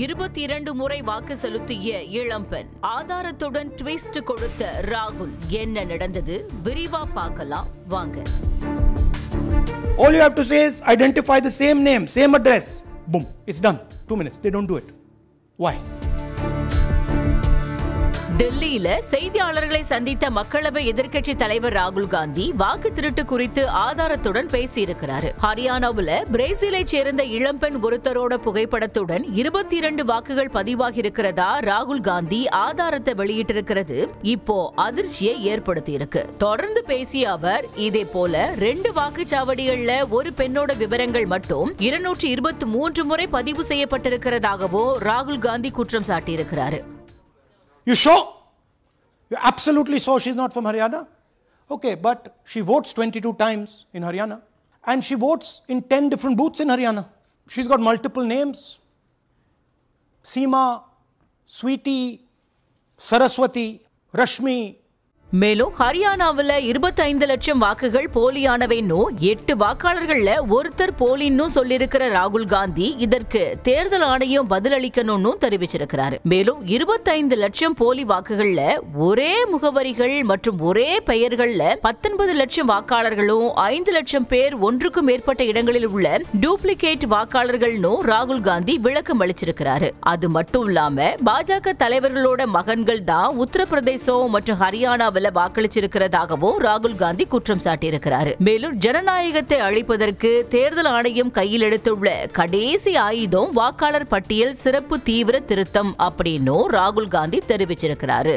22 முறை வாக்கு செலுத்திய இளம்பெண் ஆதாரத்துடன் ட்விஸ்ட் கொடுத்த ராகுல். என்ன நடந்தது விரிவா பார்க்கலாம் வாங்க. All you have to say is identify the same name, same address. Boom, it's done. 2 minutes. They don't do it. Why? டெல்லியில செய்தியாளர்களை சந்தித்த மக்களவை எதிர்க்கட்சி தலைவர் ராகுல் காந்தி வாக்கு திருட்டு குறித்து ஆதாரத்துடன் பேசியிருக்கிறார். ஹரியானாவில் பிரேசிலை சேர்ந்த இளம்பெண் ஒருத்தரோட புகைப்படத்துடன் 22 வாக்குகள் பதிவாகி இருக்கிறதா ராகுல் காந்தி ஆதாரத்தை வெளியிட்டிருக்கிறது இப்போ அதிர்ச்சியை ஏற்படுத்தி இருக்கு. தொடர்ந்து பேசிய அவர் இதே போல 2 வாக்குச்சாவடிகள்ல ஒரு பெண்ணோட விவரங்கள் மட்டும் 223 முறை பதிவு செய்யப்பட்டிருக்கிறதாகவும் ராகுல் காந்தி குற்றம் சாட்டியிருக்கிறார். You sure? You're absolutely sure she's not from Haryana? Okay, but she votes 22 times in Haryana. And she votes in 10 different booths in Haryana. She's got multiple names. Seema, Sweetie, Saraswati, Rashmi. மேலும் ஹரியானாவில் 25 லட்சம் வாக்குகள் போலியானவைன்னு 8 வாக்காளர்கள்ல ஒருத்தர் போலின்னு சொல்லியிருக்கிற ராகுல் காந்தி இதற்கு தேர்தல் ஆணையம் பதிலளிக்கணும்னு தெரிவிச்சிருக்கிறாரு. மேலும் 25 லட்சம் போலி வாக்குகள்ல ஒரே முகவரிகள் மற்றும் ஒரே பெயர்கள்ல 19 லட்சம் வாக்காளர்களும் 5 லட்சம் பேர் ஒன்றுக்கும் மேற்பட்ட இடங்களில் உள்ள டூப்ளிகேட் வாக்காளர்கள்னு ராகுல் காந்தி விளக்கம் அளிச்சிருக்கிறாரு. அது மட்டும் இல்லாம பாஜக தலைவர்களோட மகன்கள் தான் உத்தரப்பிரதேசம் மற்றும் ஹரியானாவில் வாக்களிச்சிருக்கிறதாகவும் ராகுல் காந்தி குற்றம் சாட்டியிருக்கிறார். மேலும் ஜனநாயகத்தை அழிப்பதற்கு தேர்தல் ஆணையம் கையில் எடுத்துள்ள கடைசி ஆயுதம் வாக்காளர் பட்டியல் சிறப்பு தீவிர திருத்தம் அப்படின்னு ராகுல் காந்தி தெரிவிச்சிருக்கிறாரு.